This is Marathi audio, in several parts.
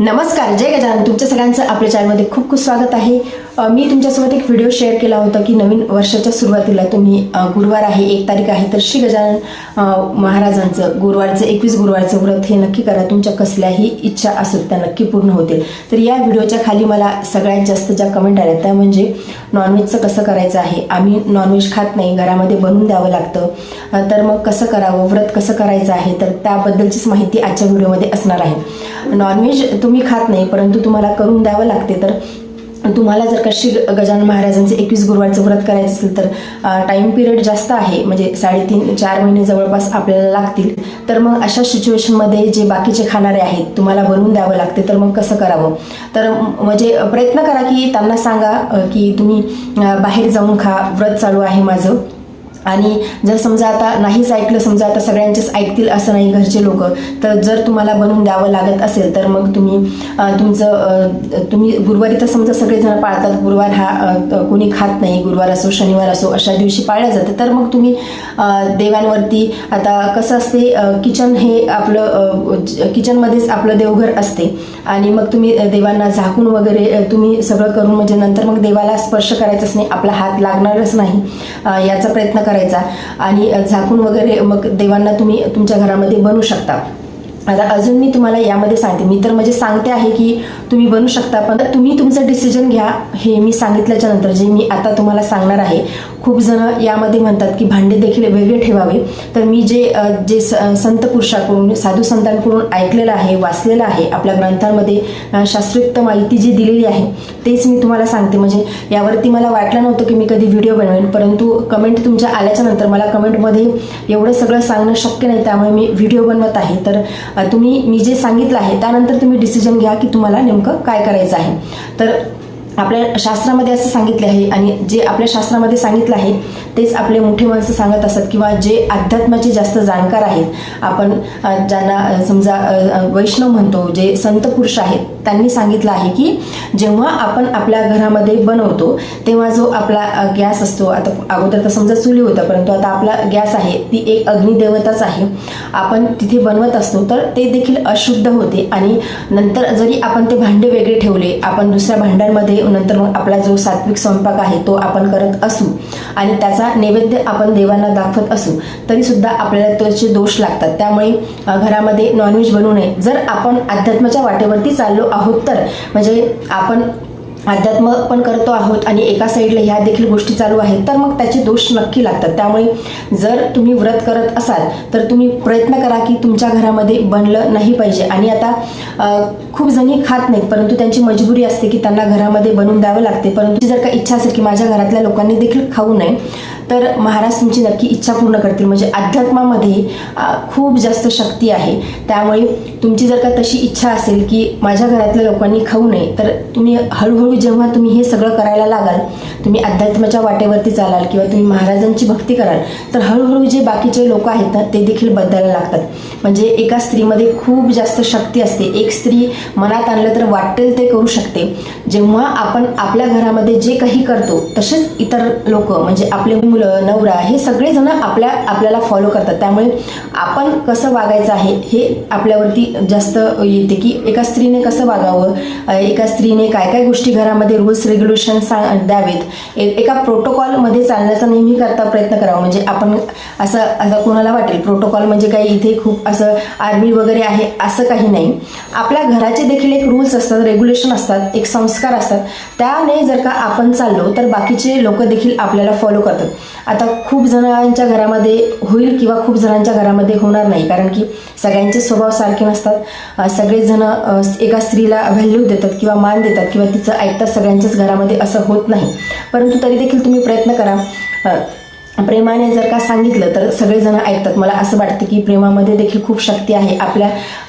नमस्कार, जय गजानन. तुमच्या सगळ्यांचं आपल्या चॅनलमध्ये खूप खूप स्वागत आहे. मी तुमच्यासोबत एक व्हिडिओ शेअर केला होता की नवीन वर्षाच्या सुरुवातीला तुम्ही गुरुवार आहे, 1 तारीख आहे, तर श्री गजानन महाराजांचं गुरुवारचं 21 गुरुवारचं व्रत हे नक्की करा. तुमच्या कसल्याही इच्छा असतील त्या नक्की पूर्ण होतील. तर या व्हिडिओच्या खाली मला सगळ्यात जास्त ज्या कमेंट आल्या त्या म्हणजे नॉनव्हेजचं कसं करायचं आहे. आम्ही नॉनव्हेज खात नाही, घरामध्ये बनवून द्यावं लागतं, तर मग कसं करावं, व्रत कसं करायचं आहे, तर त्याबद्दलचीच माहिती आजच्या व्हिडिओमध्ये असणार आहे. नॉनव्हेज तुम्ही खात नाही परंतु तुम्हाला करून द्यावं लागते, तर तुम्हाला जर का श्री गजानन महाराजांचे 21 गुरुवारचं व्रत करायचं असेल तर टाईम पिरियड जास्त आहे, म्हणजे 3.5-4 महिने जवळपास आपल्याला लागतील. तर मग अशा सिच्युएशनमध्ये जे बाकीचे खाणारे आहेत तुम्हाला बनवून द्यावं लागते, तर मग कसं करावं. तर म्हणजे प्रयत्न करा की त्यांना सांगा की तुम्ही बाहेर जाऊन खा, व्रत चालू आहे माझं. आणि जर समजा आता नाहीच ऐकलं, समजा आता सगळ्यांचेच ऐकतील असं नाही घरचे लोक, तर जर तुम्हाला बनवून द्यावं लागत असेल तर मग तुम्ही गुरुवारी तर समजा सगळेजण पाळतात, गुरुवार हा कोणी खात नाही, गुरुवार असो शनिवार असो अशा दिवशी पाळल्या जाते. तर मग तुम्ही देवांवरती, आता कसं असते किचन हे आपलं किचनमध्येच आपलं देवघर असते आणि मग तुम्ही देवांना झाकून वगैरे तुम्ही सगळं करून, म्हणजे नंतर मग देवाला स्पर्श करायचंच नाही, आपला हात लागणारच नाही याचा प्रयत्न करायचा आणि झाकून वगैरे मग देवांना तुम्ही तुमच्या घरामध्ये बनवू शकता. आता अजून मी तुम्हाला यामध्ये सांगते, मी तर म्हणजे सांगते आहे की तुम्ही बनवू शकता, पण तुम्ही तुमचं डिसिजन घ्या. हे मी सांगितल्याच्या नंतर जे मी आता तुम्हाला सांगणार आहे, खूप जण यामध्ये म्हणतात की भांडे देखील वेगळे ठेवावे. तर मी जे संत पुरुषाकडून, साधू संतांकडून ऐकलेलं आहे, वाचलेलं आहे, आपल्या ग्रंथांमध्ये शास्त्रोक्त माहिती जी दिलेली आहे तेच मी तुम्हाला सांगते. म्हणजे यावरती मला वाटलं नव्हतं की मी कधी व्हिडिओ बनवेन, परंतु कमेंट तुमच्या आल्याच्या नंतर मला कमेंटमध्ये एवढं सगळं सांगणं शक्य नाही, त्यामुळे मी व्हिडिओ बनवत आहे. तर तुम्ही मी जे सांगितलं आहे त्यानंतर तुम्ही डिसिजन घ्या की तुम्हाला नेमकं काय करायचं आहे. तर आपल्या शास्त्रामध्ये असं सांगितले आहे आणि जे आपल्या शास्त्रामध्ये सांगितलं आहे तेच आपले मोठे माणसं सांगत असतात, किंवा जे अध्यात्माचे जास्त जाणकार आहेत, आपण ज्यांना समजा वैष्णव म्हणतो, जे संत पुरुष आहेत, त्यांनी सांगितलं आहे की जेव्हा आपण आपल्या घरामध्ये बनवतो तेव्हा जो आपला गॅस असतो, आता अगोदर तर समजा चुली होता परंतु आता आपला गॅस आहे, ती एक अग्निदेवताच आहे. आपण तिथे बनवत असतो तर ते देखील अशुद्ध होते आणि नंतर जरी आपण ते भांडे वेगळे ठेवले, आपण दुसऱ्या भांड्यांमध्ये नंतर मग आपला जो सात्विक स्वयंपाक आहे तो आपण करत असू आणि त्याचा नैवेद्य आपण देवांना दाखवत असू, तरी सुद्धा आपल्याला त्याचे दोष लागतात. त्यामुळे घरामध्ये नॉनव्हेज बनवू नये. जर आपण अध्यात्माच्या वाटेवरती चाललो आहोत तर, म्हणजे आपण अध्यात्म पण करतो आहोत आणि एका साईडला ह्या देखील गोष्टी चालू आहेत, तर मग त्याचे दोष नक्की लागतात. त्यामुळे जर तुम्ही व्रत करत असाल तर तुम्ही प्रयत्न करा की तुमच्या घरामध्ये बनलं नाही पाहिजे. आणि आता खूप जणी खात नाहीत परंतु त्यांची मजबुरी असते की त्यांना घरामध्ये बनवून द्यावं लागते, परंतु जर का इच्छा असेल की माझ्या घरातल्या लोकांनी देखील खाऊ नये, तर महाराज तुमची नक्की इच्छा पूर्ण करतील. म्हणजे अध्यात्मामध्ये खूप जास्त शक्ती आहे. त्यामुळे तुमची जर का तशी इच्छा असेल की माझ्या घरातल्या लोकांनी खाऊ नये, तर तुम्ही हळूहळू जेव्हा तुम्ही हे सगळं करायला लागाल, तुम्ही अध्यात्माच्या वाटेवरती चालाल किंवा तुम्ही महाराजांची भक्ती कराल, तर हळूहळू जे बाकीचे लोक आहेत ना ते देखील बदलायला लागतात. म्हणजे एका स्त्रीमध्ये खूप जास्त शक्ती असते. एक स्त्री मनात आणलं तर वाटेल ते करू शकते. जेव्हा आपण आपल्या घरामध्ये जे काही करतो तसेच इतर लोक, म्हणजे आपले मुलं, नवरा, हे सगळेजण आपल्याला फॉलो करतात. त्यामुळे आपण कसं वागायचं आहे हे आपल्यावरती जास्त येते की एका स्त्रीने कसं वागावं, एका स्त्रीने काय काय गोष्टी घरामध्ये रूल्स रेग्युलेशन द्यावेत, एका प्रोटोकॉलमध्ये चालण्याचा नेहमी करता प्रयत्न करावा. म्हणजे आपण असं कोणाला वाटेल प्रोटोकॉल म्हणजे काही इथे खूप असं आर्मी वगैरे आहे, असं काही नाही. आपल्या घराचे देखील एक रूल्स असतात, रेग्युलेशन असतात, एक संस्कार असतात. त्याने जर का आपण चाललो तर बाकीचे लोक देखील आपल्याला फॉलो करतात. आता खूप जणांच्या घरामध्ये होईल किंवा खूप जणांच्या घरामध्ये होणार नाही, कारण की सगळ्यांचे स्वभाव सारखे नसतात. सगळेजण एका स्त्रीला व्हॅल्यू देतात किंवा मान देतात किंवा तिचं ऐकतात, सगळ्यांच्याच घरामध्ये असं होत नाही. परंतु तरी देखील तुम्ही प्रयत्न करा. प्रेमाने जर का सांगितलं तर सगळेजण ऐकतात. मला असं वाटतं की प्रेमामध्ये देखील खूप शक्ती आहे.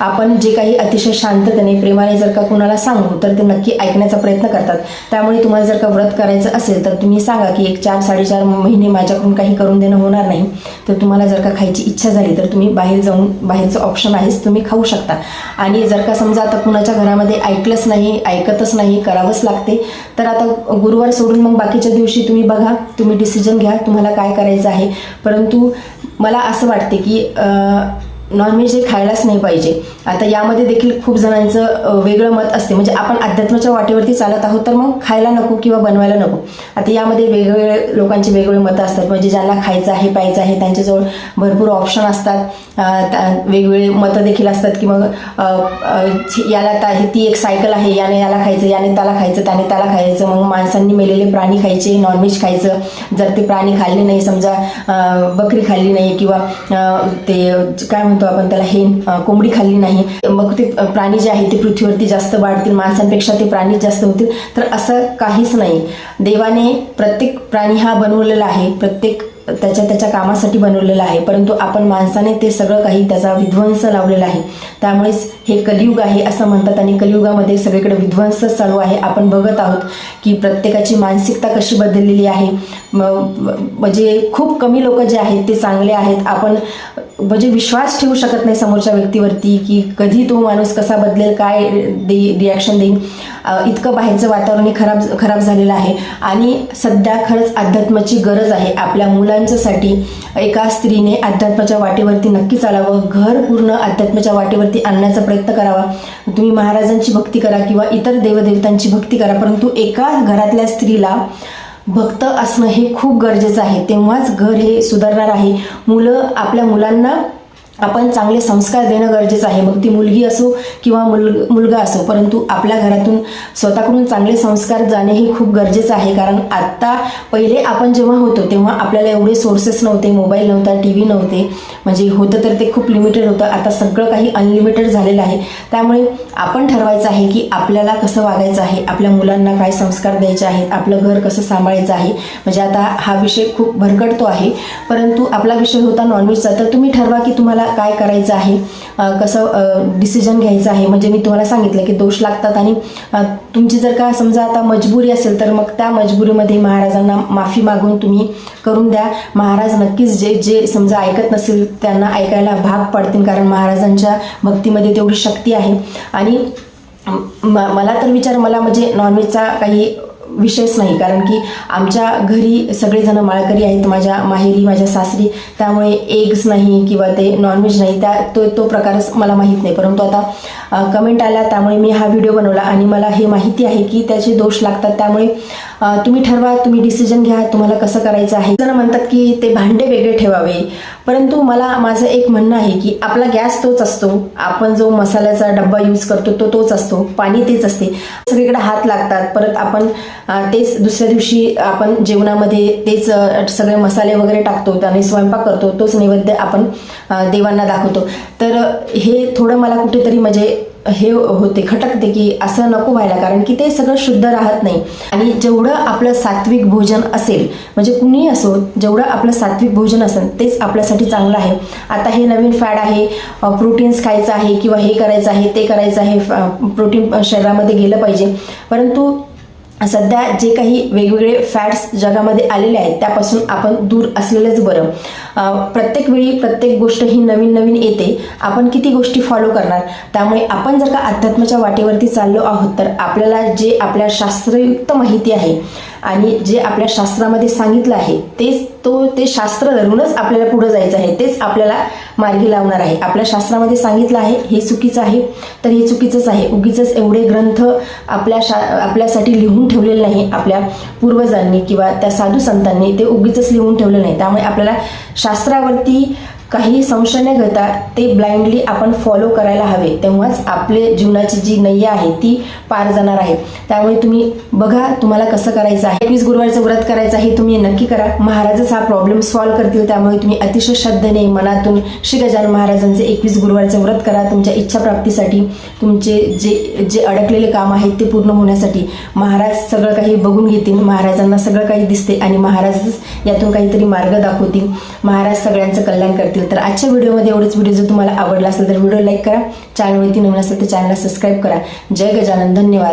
आपण जे काही अतिशय शांततेने प्रेमाने जर का कोणाला सांगू तर ते नक्की ऐकण्याचा प्रयत्न करतात. त्यामुळे तुम्हाला जर का व्रत करायचं असेल तर तुम्ही सांगा की 4-4.5 महिने माझ्याकडून काही करून देणं होणार नाही, तर तुम्हाला जर का खायची इच्छा झाली तर तुम्ही बाहेर जाऊन, बाहेरचं ऑप्शन आहेच, तुम्ही खाऊ शकता. आणि जर का समजा आता कुणाच्या घरामध्ये ऐकलंच नाही, ऐकतच नाही, करावंच लागते, तर आता गुरुवार सोडून मग बाकीच्या दिवशी तुम्ही बघा, तुम्ही डिसिजन घ्या तुम्हाला काय करायचं आहे. परंतु मला असं वाटते की नॉनव्हेज हे खायलाच नाही पाहिजे. आता यामध्ये देखील खूप जणांचं वेगळं मत असते, म्हणजे आपण अध्यात्माच्या वाटेवरती चालत आहोत तर मग खायला नको किंवा बनवायला नको. आता यामध्ये वेगवेगळे लोकांचे वेगवेगळे मतं असतात, म्हणजे ज्यांना खायचं आहे प्यायचं आहे त्यांच्याजवळ भरपूर ऑप्शन असतात, वेगवेगळे मतं देखील असतात की मग याला ती एक सायकल आहे, याने याला खायचं, याने त्याला खायचं, त्याने त्याला खायचं, मग माणसांनी मेलेले प्राणी खायचे, नॉनव्हेज खायचं. जर ते प्राणी खाल्ले नाही, समजा बकरी खाल्ली नाही किंवा ते काय म्हणतो आपण त्याला कोंबडी खाल्ली नाही, मग ते प्राणी जे आहे ते पृथ्वीवरती जास्त वाढतील, माणसांपेक्षा ते प्राणी जास्त होतील. तर असं काहीच नाही. देवाने प्रत्येक प्राणी हा बनवलेला आहे, प्रत्येक त्याच्या कामासाठी बनवलेलं आहे, परंतु आपण माणसाने ते सगळं काही त्याचा विध्वंस लावलेला आहे. त्यामुळेच हे कलियुग आहे असं म्हणतात आणि कलियुगामध्ये सगळीकडे विध्वंसच चालू आहे. आपण बघत आहोत की प्रत्येकाची मानसिकता कशी बदललेली आहे. म्हणजे खूप कमी लोक जे आहेत ते चांगले आहेत. आपण म्हणजे विश्वास ठेवू शकत नाही समोरच्या व्यक्तीवरती की कधी तो माणूस कसा बदलेल, काय रिॲक्शन देईल. इतकं बाहेरचं वातावरण खराब झालेलं आहे आणि सध्या खरंच अध्यात्माची गरज आहे. आपल्या मुलांच्यासाठी एका स्त्रीने अध्यात्माच्या वाटेवरती नक्की चालावं, घर पूर्ण अध्यात्माच्या वाटेवरती आणण्याचा प्रयत्न करावा. तुम्ही महाराजांची भक्ती करा किंवा इतर देवदेवतांची भक्ती करा, परंतु एका घरातल्या स्त्रीला भक्त असणं हे खूप गरजेचं आहे. तेव्हाच घर हे सुधारणार आहे. आपल्या मुलांना आपण चांगले संस्कार देणं गरजेचं आहे, मग ती मुलगी असो किंवा मुलगा असो, परंतु आपल्या घरातून स्वतःकडून चांगले संस्कार जाणे हे खूप गरजेचं आहे. कारण आत्ता पहिले आपण जेव्हा होतो तेव्हा आपल्याला एवढे सोर्सेस नव्हते, मोबाईल नव्हता, TV नव्हते, म्हणजे होतं तर ते खूप लिमिटेड होतं. आता सगळं काही अनलिमिटेड झालेलं आहे. त्यामुळे आपण ठरवायचं आहे की आपल्याला कसं वागायचं आहे, आपल्या मुलांना काय संस्कार द्यायचे आहेत, आपलं घर कसं सांभाळायचं आहे. म्हणजे आता हा विषय खूप भरकटतो आहे, परंतु आपला विषय होता नॉनव्हेजचा. तर तुम्ही ठरवा की तुम्हाला काय करायचं आहे, कसं डिसिजन घ्यायचं आहे. म्हणजे मी तुम्हाला सांगितलं की दोष लागतात आणि तुमची जर का समजा आता मजबुरी असेल तर मग त्या मजबुरीमध्ये महाराजांना माफी मागून तुम्ही करून द्या. महाराज नक्कीच जे समजा ऐकत नसेल त्यांना ऐकायला भाग पाडतील, कारण महाराजांच्या भक्तीमध्ये तेवढी शक्ती आहे. आणि मला तर मला म्हणजे नॉनव्हेजचा काही विषयच नाही, कारण की आमच्या घरी सगळेजण माळकरी आहेत, माझ्या माहेरी, माझ्या सासरी. त्यामुळे एग्स नाही किंवा ते नॉनव्हेज नाही, तो प्रकारच मला माहीत नाही. परंतु आता कमेंट आल्या त्यामुळे मी हा व्हिडिओ बनवला आणि मला हे माहिती आहे की त्याचे दोष लागतात. त्यामुळे तुम्ही ठरवा, तुम्ही डिसिजन घ्या तुम्हाला कसं करायचं आहे. जण म्हणतात की ते भांडे वेगळे ठेवावे, परंतु माझं एक म्हणणं आहे की आपला गॅस तोच असतो, आपण जो मसाल्याचा डब्बा यूज करतो तोच असतो, पाणी तेच असते. सगळीकडे हात लागतात, परत आपण तेच दुसऱ्या दिवशी आपण जेवणामध्ये तेच सगळे मसाले वगैरे टाकतो आणि स्वयंपाक करतो, तोच नैवेद्य आपण देवांना दाखवतो. तर हे थोडं मला कुठेतरी म्हणजे हे होते, खटकते की असं नको व्हायला, कारण की ते सगळं शुद्ध राहत नाही. आणि जेवढं आपलं सात्विक भोजन असेल, म्हणजे कुणीही असो, जेवढं आपलं सात्विक भोजन असेल तेच आपल्यासाठी चांगलं आहे. आता हे नवीन फॅड आहे, प्रोटीन्स खायचं आहे किंवा हे करायचं आहे ते करायचं आहे, प्रोटीन शरीरामध्ये गेलं पाहिजे. परंतु सध्या जे काही वेगवेगळे फॅट्स जगामध्ये आलेले आहेत त्यापासून आपण दूर असलेलंच बरं. प्रत्येक वेळी प्रत्येक गोष्ट ही नवीन येते, आपण किती गोष्टी फॉलो करणार. त्यामुळे आपण जर का अध्यात्माच्या वाटेवरती चाललो आहोत तर आपल्याला जे आपल्या शास्त्रयुक्त माहिती आहे आणि जे आपल्या शास्त्रामध्ये सांगितलं आहे ते शास्त्र धरूनच आपल्याला पुढे जायचं आहे, तेच आपल्याला मार्गी लावणार आहे. आपल्या शास्त्रामध्ये सांगितलं आहे हे चुकीचं आहे तर हे चुकीचंच आहे. उगीच एवढे ग्रंथ आपल्यासाठी लिहून ठेवलेले नाही आपल्या पूर्वजांनी किंवा त्या साधू संतांनी, ते उगीच लिहून ठेवले नाही. त्यामुळे आपल्याला शास्त्रावरती काही संशय न घेता ते ब्लाइंडली आपण फॉलो करायला हवे, तेव्हाच आपले जीवनाची जी नैया आहे ती पार जाणार आहे. त्यामुळे तुम्ही बघा तुम्हाला कसं करायचं आहे. 21 गुरुवारचं व्रत करायचं आहे, तुम्ही नक्की करा. महाराजच हा प्रॉब्लेम सॉल्व्ह करतील. त्यामुळे तुम्ही अतिशय श्रद्धेने मनातून श्री गजानन महाराजांचे 21 गुरुवारचं व्रत करा. तुमच्या इच्छा प्राप्तीसाठी, तुमचे जे अडकलेले काम आहेत ते पूर्ण होण्यासाठी महाराज सगळं काही बघून घेतील. महाराजांना सगळं काही दिसते आणि महाराजच यातून काहीतरी मार्ग दाखवतील. महाराज सगळ्यांचं कल्याण करतील. तर आजच्या व्हिडिओमध्ये एवढंच. व्हिडिओ जर तुम्हाला आवडला असेल तर व्हिडिओ लाईक करा, चॅनलवरती नवीन असेल तर चॅनलला सबस्क्राईब करा. जय गजानन, धन्यवाद.